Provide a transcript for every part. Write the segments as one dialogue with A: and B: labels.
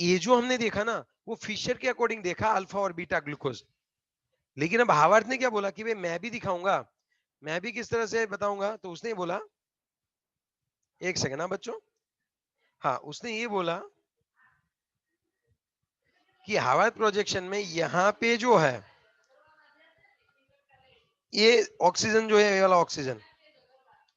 A: ये जो हमने देखा ना वो फिशर के अकॉर्डिंग देखा अल्फा और बीटा ग्लूकोज, लेकिन अब हावर्थ ने क्या बोला कि भाई मैं भी दिखाऊंगा, मैं भी किस तरह से बताऊंगा, तो उसने बोला, एक सेकंड ना बच्चों, हाँ उसने ये बोला कि हावर्थ प्रोजेक्शन में यहाँ पे जो है ये ऑक्सीजन जो है, ये वाला ऑक्सीजन,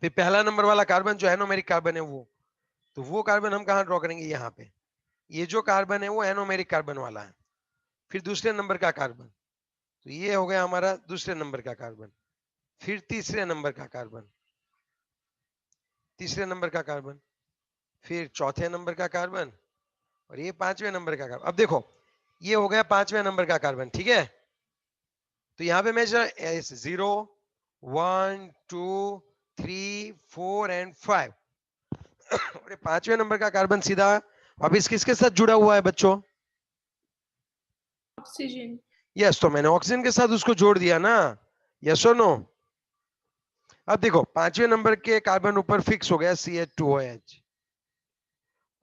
A: फिर पहला नंबर वाला कार्बन जो एनोमेरिक कार्बन है वो, तो वो कार्बन हम कहाँ ड्रॉ करेंगे, यहाँ पे। ये जो कार्बन है वो एनोमेरिक कार्बन वाला है। फिर दूसरे नंबर का कार्बन, तो ये हो गया हमारा दूसरे नंबर का कार्बन। फिर तीसरे नंबर का कार्बन, तीसरे नंबर का कार्बन, फिर चौथे नंबर का कार्बन, और ये पांचवें नंबर का कार्बन। अब देखो ये हो गया पांचवें नंबर का कार्बन, ठीक है। तो यहाँ पे मैं 0 1 2 3 4 एंड 5, और पांचवें नंबर का कार्बन सीधा वापिस किसके साथ जुड़ा हुआ है बच्चों,
B: ऑक्सीजन।
A: यस, तो मैंने ऑक्सीजन के साथ उसको जोड़ दिया ना, यस और नो। अब देखो पांचवें नंबर के कार्बन ऊपर फिक्स हो गया CH2OH,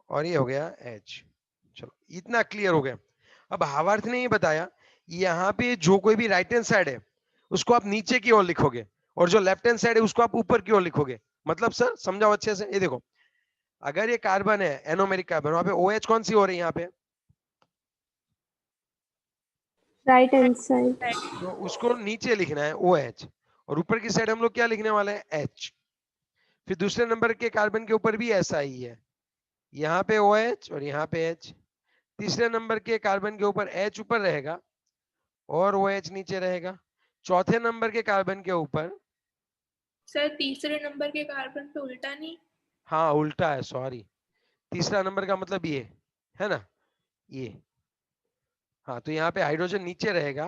A: और ये हो गया H। चलो इतना क्लियर हो गया। अब हावर्थ ने ये बताया यहाँ पे जो कोई भी राइट हैंड साइड है उसको आप नीचे की ओर लिखोगे, और जो लेफ्ट हैंड साइड है उसको आप ऊपर की ओर लिखोगे। मतलब सर समझाओ अच्छे से, ये देखो अगर ये कार्बन है एनोमेरिक कार्बन, वहां पे OH कौन सी हो रही है यहाँ पे,
C: राइट हैंड साइड।
A: तो उसको नीचे लिखना है OH, और ऊपर की साइड हम लोग क्या लिखने वाले हैं, H। फिर दूसरे नंबर के कार्बन के ऊपर भी ऐसा ही है, यहाँ पे OH और यहाँ पे H। तीसरे नंबर के कार्बन के ऊपर H ऊपर रहेगा और OH नीचे रहेगा। चौथे नंबर के कार्बन के ऊपर,
B: सर तीसरे नंबर के कार्बन पे उल्टा नहीं?
A: हाँ उल्टा है, सॉरी, तीसरा नंबर का मतलब ये है ना, ये, हाँ तो यहाँ पे हाइड्रोजन नीचे रहेगा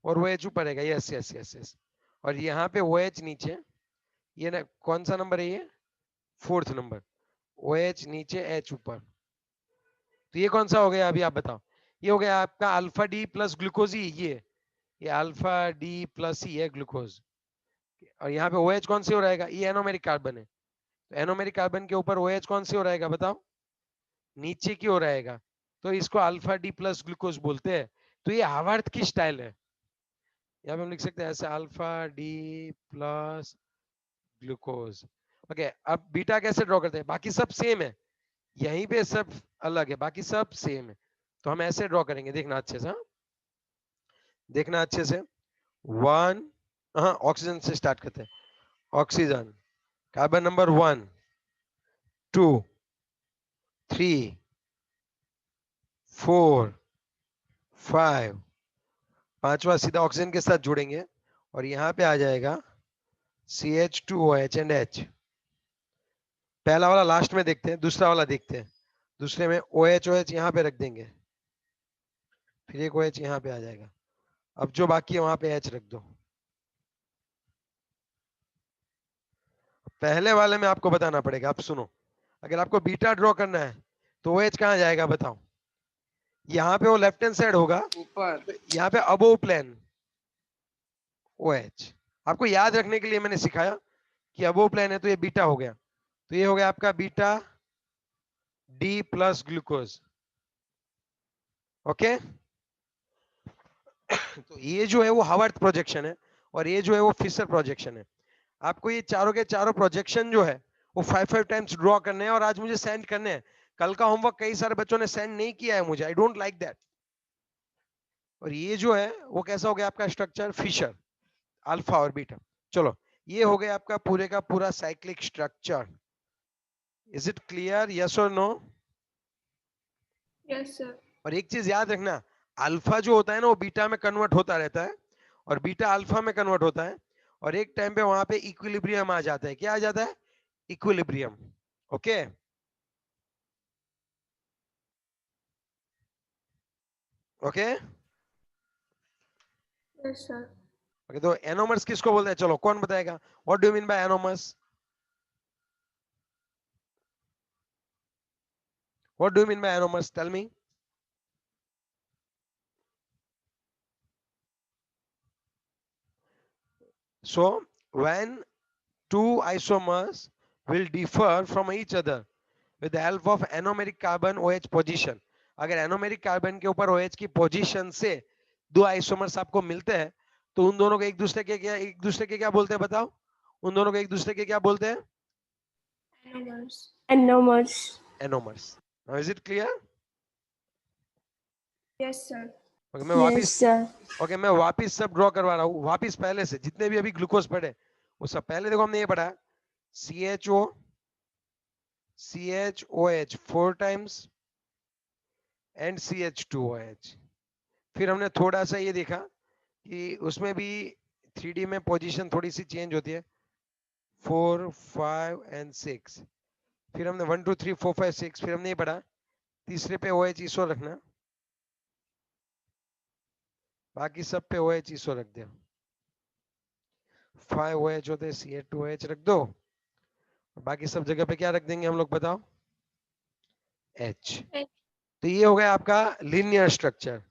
A: और OH ऊपर रहेगा, यस यस यस यस। और यहाँ पे OH नीचे, ये ना कौन सा नंबर है ये, फोर्थ नंबर, OH नीचे H ऊपर। तो ये कौन सा हो गया, अभी आप बताओ। ये हो गया आपका अल्फा डी प्लस ग्लूकोज ही, ये अल्फा डी प्लस ही है ग्लूकोज। और यहाँ पे OH कौन से हो रहेगा, ये एनोमेरिक कार्बन है, तो एनोमेरिक कार्बन के ऊपर OH कौन से हो रहेगा बताओ, नीचे की हो रहेगा, तो इसको अल्फा डी प्लस ग्लूकोज बोलते हैं। तो ये हावर्थ की स्टाइल है, यहाँ पे हम लिख सकते हैं ऐसे alpha D plus glucose. Okay, अब बीटा कैसे ड्रॉ करते हैं, बाकी सब सेम है, यहीं पे सब अलग है, बाकी सब सेम है। तो हम ऐसे ड्रॉ करेंगे, देखना अच्छे से, हाँ? देखना अच्छे से। 1, हाँ ऑक्सीजन से स्टार्ट करते हैं। ऑक्सीजन कार्बन नंबर 1 2 3 4 5, पांचवा सीधा ऑक्सीजन के साथ जुड़ेंगे और यहाँ पे आ जाएगा CH2OH एंड H। पहला वाला लास्ट में देखते हैं, दूसरा वाला देखते हैं। दूसरे में OH यहाँ पे रख देंगे, फिर एक OH यहाँ पे आ जाएगा। अब जो बाकी है वहां पे H रख दो। पहले वाले में आपको बताना पड़ेगा, अब सुनो, अगर आपको बीटा ड्रॉ करना है तो OH कहाँ जाएगा बताओ, यहाँ पे वो लेफ्ट हैंड साइड होगा ऊपर, यहाँ पे अबोव प्लेन OH। आपको याद रखने के लिए मैंने सिखाया कि अबोव प्लेन है तो ये बीटा हो गया, तो ये हो गया आपका beta D plus glucose. Okay, तो ये जो है वो हावर्थ प्रोजेक्शन है, और ये जो है वो फिशर प्रोजेक्शन है। आपको ये चारों के चारों प्रोजेक्शन जो है वो 5 टाइम्स ड्रॉ करने हैं, और आज मुझे सेंड करने हैं। कल का होमवर्क कई सारे बच्चों ने सेंड नहीं किया है मुझे, आई डोंट लाइक दैट। और ये जो है वो कैसा हो गया आपका स्ट्रक्चर, फिशर, अल्फा और बीटा। चलो ये हो गया आपका पूरे का पूरा cyclic structure. Is it clear, yes और नो?
B: Yes sir.
A: और एक चीज याद रखना, अल्फा जो होता है ना वो बीटा में कन्वर्ट होता रहता है, और बीटा अल्फा में कन्वर्ट होता है, और एक टाइम पे वहां पे इक्विलिब्रियम आ जाता है। क्या आ जाता है, equilibrium. Okay, okay
B: yes sir.
A: Okay. तो एनोमर्स किसको बोलते हैं, चलो कौन बताएगा, what do you mean by anomers, what do you mean by anomers, tell me. So when two isomers will differ from each other with the help of anomeric carbon OH position. अगर anomeric carbon के ऊपर OH की position से दो isomers आपको मिलते हैं तो उन दोनों को एक दूसरे के क्या बोलते हैं बताओ? उन दोनों को एक दूसरे के क्या बोलते हैं?
B: Anomers.
C: Anomers.
A: Anomers. Now is it clear?
B: Yes, sir.
A: Okay मैं
C: Yes,
A: वापस
C: sir.
A: मैं वापस सब ड्रॉ करवा रहा हूँ, वापस पहले से जितने भी अभी ग्लूकोज पढ़े वो सब पहले देखो हमने ये पढ़ा CHOH 4 टाइम्स एंड CH2OH। फिर हमने थोड़ा सा ये देखा कि उसमें भी 3D में पोजीशन थोड़ी सी चेंज होती है, 4 5 एंड 6। फिर हमने 1 2 3 4 5 6, फिर हमने ये पढ़ा तीसरे पे OH इसो रखना, बाकी सब पे OH इसो रख दिया। 5 OH होते CH2OH रख दो, बाकी सब जगह पे क्या रख देंगे हम लोग बताओ? H।
B: H.
A: तो ये हो गया आपका लीनियर स्ट्रक्चर।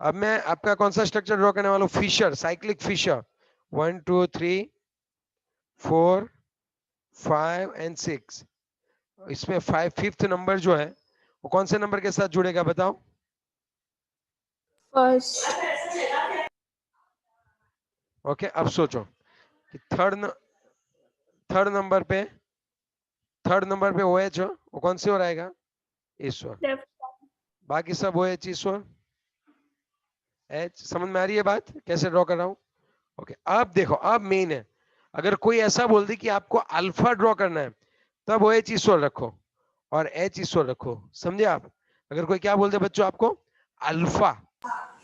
A: अब मैं आपका कौन सा स्ट्रक्चर ड्रॉ करने वाला हूँ? Fischer, cyclic Fischer. 1 2 3 4 5 एंड 6। इसमें 5th नंबर जो है वो कौन से नंबर के साथ जुड़ेगा बताओ?
C: First.
A: ओके अब सोचो कि थर्ड नंबर पे OH हो, वो कौन से ओर आएगा? ईश्वर।
B: Left.
A: बाकी सब OH ईश्वर H। समझ में आ रही है बात कैसे ड्रॉ कर रहा हूं? ओके अब देखो, अब मेन है, अगर कोई ऐसा बोल दे कि आपको अल्फा ड्रॉ करना है तब OH ईश्वर रखो और H ईश्वर रखो, समझे आप? अगर कोई क्या बोल दे बच्चों आपको अल्फा,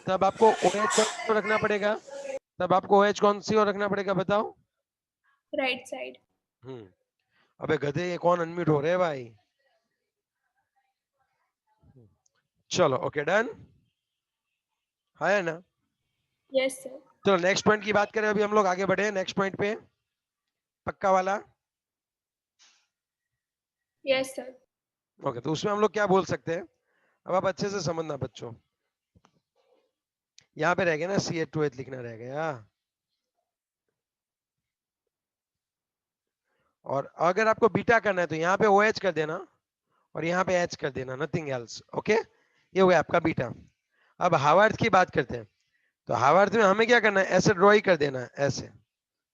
A: तब आपको OH कौन सी ओर रखना पड़ेगा? तब आपको OH कौन सी ओर रखना पड़ेगा बताओ?
B: Right side.
A: अबे गधे, ये कौन अनम्यूट हो रहे हैं भाई? चलो ओके डन है ना?
B: Yes, sir.
A: चलो नेक्स्ट पॉइंट की बात करें, अभी हम लोग आगे बढ़े नेक्स्ट पॉइंट पे, पक्का वाला।
B: Yes, sir.
A: ओके तो उसमें हम लोग क्या बोल सकते हैं, अब आप अच्छे से समझना बच्चों। यहाँ पे रह गया ना CH2H लिखना रह गया, और अगर आपको बीटा करना है तो यहाँ पे OH कर देना और यहाँ पे H कर देना, नथिंग एल्स। ओके ये हो गया आपका बीटा। अब हावर्थ की बात करते हैं, तो हावर्थ में हमें क्या करना है? ऐसे ड्रॉ ही कर देना है ऐसे।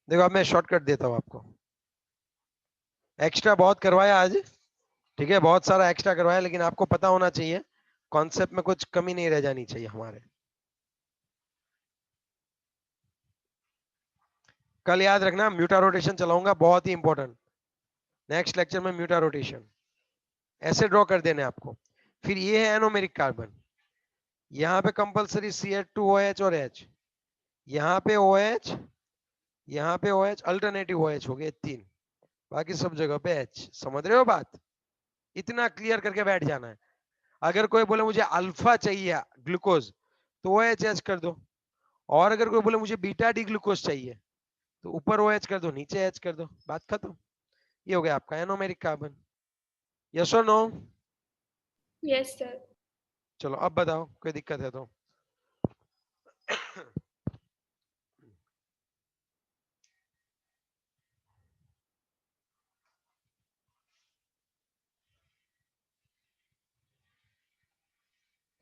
A: देखो अब मैं शॉर्टकट देता हूँ आपको, एक्स्ट्रा बहुत करवाया आज, ठीक है, बहुत सारा एक्स्ट्रा करवाया, लेकिन आपको पता होना चाहिए कॉन्सेप्ट में कुछ कमी नहीं रह जानी चाहिए हमारे। कल याद रखना म्यूटा रोटेशन चलाऊंगा, बहुत ही इंपॉर्टेंट। नेक्स्ट लेक्चर में म्यूटा रोटेशन ऐसे ड्रॉ कर देने आपको। फिर ये है एनोमेरिक कार्बन, यहाँ पे कंपलसरी CH2OH और H, यहाँ पे OH, यहाँ पे OH, अल्टरनेटिव OH हो गए 3, बाकी सब जगह पे H। समझ रहे हो बात? इतना क्लियर करके बैठ जाना है। अगर कोई बोले मुझे अल्फा चाहिए ग्लूकोज तो OH कर दो, और अगर कोई बोले मुझे बीटा डी ग्लूकोज चाहिए तो ऊपर OH कर दो, नीचे H कर दो, बात खत्म। ये हो गया आपका एनोमेरिक कार्बन। यस और नो?
B: Yes, sir.
A: चलो अब बताओ कोई दिक्कत है तो।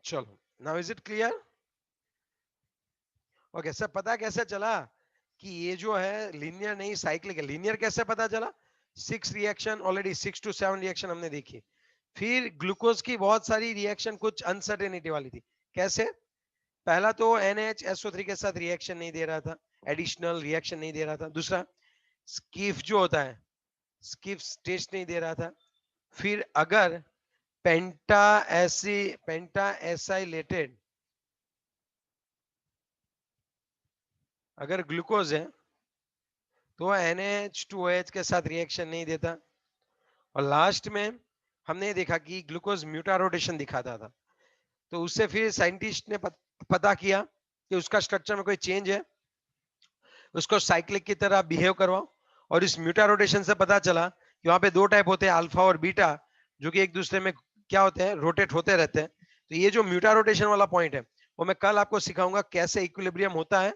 A: चलो now is it clear? Okay sir पता कैसे चला कि ये जो है लीनियर नहीं साइक्लिक है? लीनियर कैसे पता चला? 6 रिएक्शन ऑलरेडी, 6 to 7 रिएक्शन हमने देखी। फिर ग्लूकोज की बहुत सारी रिएक्शन कुछ अनसर्टेनिटी वाली थी। कैसे? पहला तो NHSO3 के साथ रिएक्शन नहीं दे रहा था, एडिशनल रिएक्शन नहीं दे रहा था। दूसरा स्कीफ जो होता है, स्कीफ टेस्ट नहीं दे रहा था। फिर अगर पेंटा एसाइलेटेड अगर ग्लूकोज है तो NH2OH के साथ रिएक्शन नहीं देता। और लास्ट में हमने देखा कि ग्लूकोज म्यूटा रोटेशन दिखाता था, तो उससे फिर साइंटिस्ट ने पता किया कि उसका स्ट्रक्चर में कोई चेंज है, उसको साइक्लिक की तरह बिहेव करवाओ। और इस म्यूटा रोटेशन से पता चला कि वहां पे दो टाइप होते हैं, अल्फा और बीटा, जो कि एक दूसरे में क्या होते हैं, रोटेट होते रहते हैं। तो ये जो म्यूटा रोटेशन वाला पॉइंट है वो मैं कल आपको सिखाऊंगा कैसे इक्विलिब्रियम होता है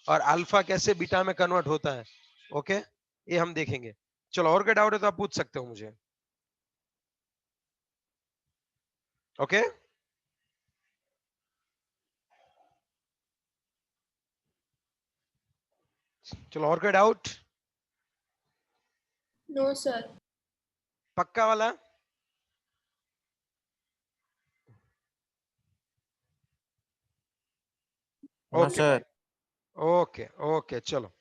A: और अल्फा कैसे बीटा में कन्वर्ट होता है। ओके ये हम देखेंगे। चलो और कोई डाउट है तो आप पूछ सकते हो मुझे। ओके चलो, और कोई डाउट?
B: No sir.
A: पक्का वाला?
D: हाँ
A: ओके
D: सर।
A: ओके ओके, चलो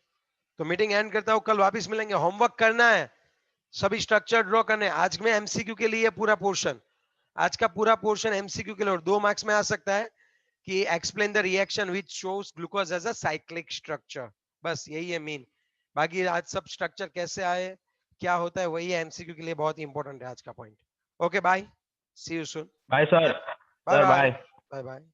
A: तो मीटिंग एंड करता हूँ, कल वापस मिलेंगे। होमवर्क करना है, सभी स्ट्रक्चर ड्रॉ करने हैं। आज में एमसीक्यू के लिए पूरा पोर्शन, आज का पूरा पोर्शन एमसीक्यू के लिए, और 2 मार्क्स में आ सकता है कि explain the reaction which shows glucose as a cyclic structure. बस यही है मेन। बाकी आज सब स्ट्रक्चर कैसे आए, क्या होता है, वही है एमसीक्यू के लिए बहुत इंपॉर्टेंट है आज का point. Okay bye, see you soon.
D: Bye sir.
A: Bye
D: sir
A: bye
D: bye.
A: Bye bye.